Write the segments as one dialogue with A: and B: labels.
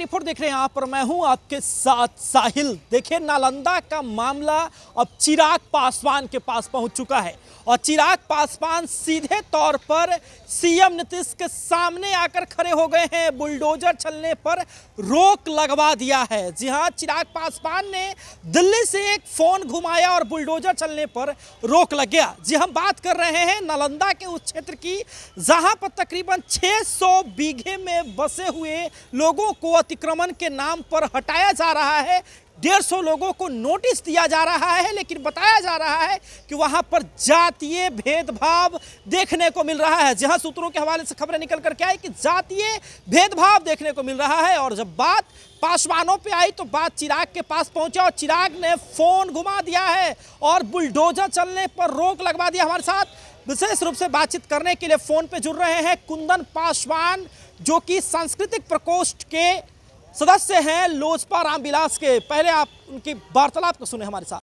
A: 24 देख रहे हैं आप, पर मैं हूं आपके साथ साहिल। देखिए, नालंदा का मामला अब चिराग पासवान के पास पहुंच चुका है और चिराग पासवान सीधे तौर पर सीएम नीतीश के सामने आकर खड़े हो गए हैं। बुलडोजर चलने पर रोक लगवा दिया है। जी हां, चिराग पासवान ने दिल्ली से एक फोन घुमाया और बुलडोजर चलने पर रोक लग गया। जी, हम बात कर रहे हैं नालंदा के उस क्षेत्र की जहां पर तकरीबन 600 बीघे में बसे हुए लोगों को अतिक्रमण के नाम पर हटाया जा रहा है। 150 लोगों को नोटिस दिया जा रहा है, लेकिन बताया जा रहा है कि वहां पर जातीय भेदभाव देखने को मिल रहा है। जहां सूत्रों के हवाले से खबरें निकल कर के आई कि जातीय भेदभाव देखने को मिल रहा है। और जब बात पासवानों पे आई तो बात चिराग के पास पहुंचा और चिराग ने फोन घुमा दिया है और बुलडोजर चलने पर रोक लगवा दिया। हमारे साथ विशेष रूप से बातचीत करने के लिए फोन पे जुड़ रहे हैं कुंदन पासवान, जो कि सांस्कृतिक प्रकोष्ठ के सदस्य हैं लोजपा रामविलास के। पहले आप उनकी वार्तालाप को सुने हमारे साथ।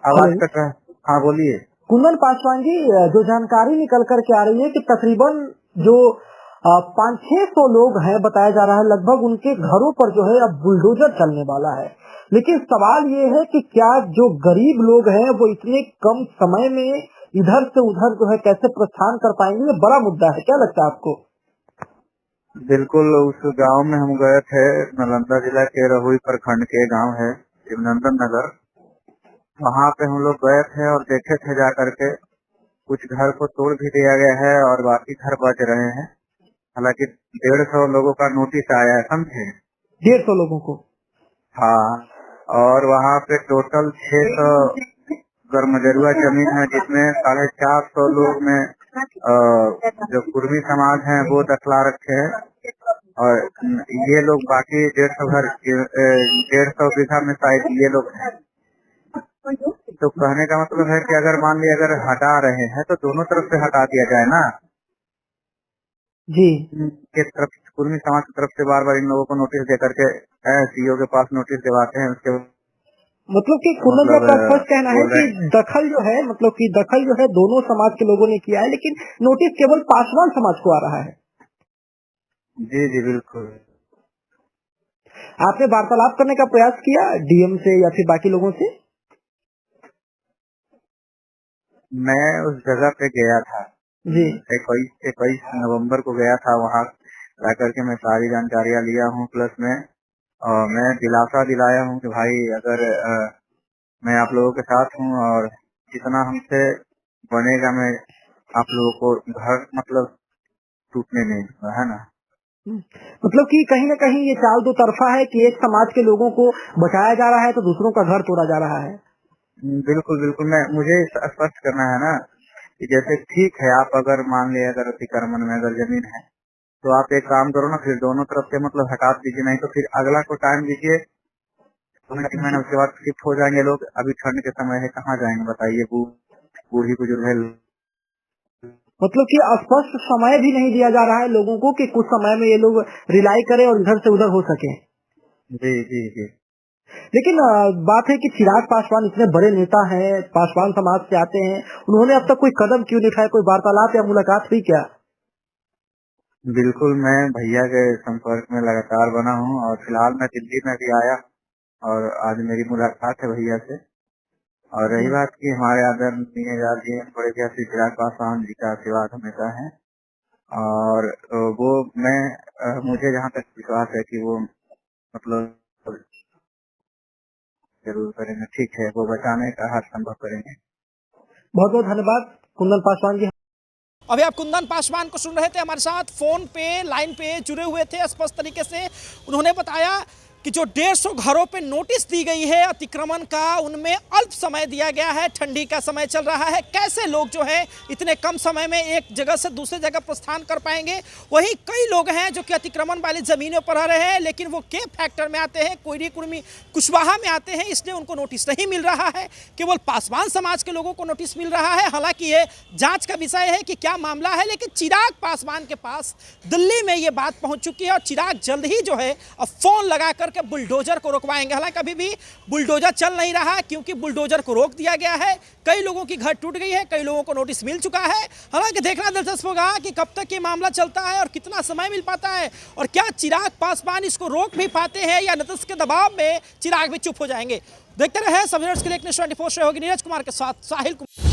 B: आवाज कट रहा है। हाँ, बोलिए।
C: कुंदन पासवान जी, जो जानकारी निकल कर के आ रही है कि तकरीबन जो 500-600 लोग हैं, बताया जा रहा है लगभग, उनके घरों पर जो है अब बुलडोजर चलने वाला है। लेकिन सवाल ये है कि क्या जो गरीब लोग हैं वो इतने कम समय में इधर से उधर जो है कैसे प्रस्थान कर पाएंगे? ये बड़ा मुद्दा है। क्या लगता है आपको?
B: बिल्कुल, उस गांव में हम गए थे। नालंदा जिला के रहुई प्रखंड के गांव है शिवनंदन नगर। वहाँ पे हम लोग गए थे और देखे थे जाकर के कुछ घर को तोड़ भी दिया गया है और बाकी घर बच रहे हैं। हालांकि 150 लोगों का नोटिस आया है, समझे?
C: 150 लोगों को?
B: हाँ, और वहाँ पे टोटल 600 गर्मजरुआ जमीन है, जिसमें 450 लोग में जो कुर्मी समाज है वो दखला रखे हैं और ये लोग बाकी 150 बीघा में शायद ये लोग हैं। तो कहने का मतलब है कि अगर मान लिया अगर हटा रहे हैं तो दोनों तरफ से हटा दिया जाए ना
C: जी।
B: के तरफ, कुर्मी समाज की तरफ से बार बार इन लोगों को नोटिस दे करके सीओ के पास नोटिस दिवाते हैं। उसके
C: मतलब कि कुंदन जी का स्पष्ट कहना है कि दखल जो है, मतलब कि दखल जो है दोनों समाज के लोगों ने किया है, लेकिन नोटिस केवल पासवान समाज को आ रहा है।
B: जी जी बिल्कुल।
C: आपने वार्तालाप करने का प्रयास किया डीएम से या फिर बाकी लोगों से?
B: मैं उस जगह पे गया था
C: जी।
B: 21 नवंबर को गया था। वहाँ जाकर के मैं सारी जानकारियाँ लिया हूँ, प्लस में मैं दिलासा दिलाया हूँ कि भाई अगर मैं आप लोगों के साथ हूँ और जितना हमसे बनेगा मैं आप लोगों को घर मतलब टूटने नहीं दूंगा, है ना।
C: मतलब कि कहीं न कहीं ये चाल दो तरफा है कि एक समाज के लोगों को बचाया जा रहा है तो दूसरों का घर तोड़ा जा रहा है।
B: बिल्कुल बिल्कुल। मुझे स्पष्ट करना है ना कि जैसे ठीक है, आप अगर मान लिया अगर अतिक्रमण में अगर जमीन है तो आप एक काम करो ना, फिर दोनों तरफ से मतलब हटा दीजिए, नहीं तो फिर अगला को टाइम दीजिए। महीने उसके बाद शिफ्ट हो जाएंगे लोग। अभी ठंड के समय है, कहाँ जाएंगे बताइए? बूढ़ी बुजुर्ग है।
C: मतलब कि स्पष्ट समय भी नहीं दिया जा रहा है लोगों को कि कुछ समय में ये लोग रिलाई करें और इधर से उधर हो सके।
B: जी जी जी।
C: लेकिन बात है कि चिराग पासवान इतने बड़े नेता हैं, पासवान समाज से आते हैं, उन्होंने अब तक कोई कदम क्यों नहीं उठाया? कोई वार्तालाप या मुलाकात हुई क्या?
B: बिल्कुल, मैं भैया के संपर्क में लगातार बना हूँ और फिलहाल मैं दिल्ली में भी आया और आज मेरी मुलाकात है भैया से। और रही बात की हमारे आदरणीय बड़े भैया श्री चिराग पासवान जी का आशीर्वाद हमेशा है और वो मुझे जहाँ तक विश्वास है कि वो मतलब जरूर करेंगे। ठीक है, वो बचाने का हर संभव करेंगे।
C: बहुत बहुत धन्यवाद कुंदन पासवान जी।
A: अभी आप कुंदन पासवान को सुन रहे थे, हमारे साथ फोन पे लाइन पे जुड़े हुए थे। स्पष्ट तरीके से उन्होंने बताया कि जो 150 घरों पे नोटिस दी गई है अतिक्रमण का, उनमें अल्प समय दिया गया है। ठंडी का समय चल रहा है, कैसे लोग जो है इतने कम समय में एक जगह से दूसरे जगह प्रस्थान कर पाएंगे? वहीं कई लोग हैं जो कि अतिक्रमण वाली जमीनों पर रह रहे हैं, लेकिन वो के फैक्टर में आते हैं, कोयरी कुर्मी कुशवाहा में आते हैं, इसलिए उनको नोटिस नहीं मिल रहा है। केवल पासवान समाज के लोगों को नोटिस मिल रहा है। हालांकि ये जांच का विषय है कि क्या मामला है, लेकिन चिराग पासवान के पास दिल्ली में ये बात पहुंच चुकी है और चिराग जल्द ही जो है अब फोन लगाकर करके बुलडोजर को रोकवाएंगे। हालांकि अभी भी बुलडोजर चल नहीं रहा है क्योंकि बुलडोजर को रोक दिया गया है। कई लोगों की घर टूट गई है, कई लोगों को नोटिस मिल चुका है। हालांकि देखना दिलचस्प होगा कि कब तक ये मामला चलता है और कितना समय मिल पाता है, और क्या चिराग पासवान इसको रोक भी पाते हैं या नीतीश के दबाव में चिराग भी चुप हो जाएंगे। देखते रहे सब न्यूज़ के लिए। 24 से होगी नीरज कुमार के साथ साहिल कुमार।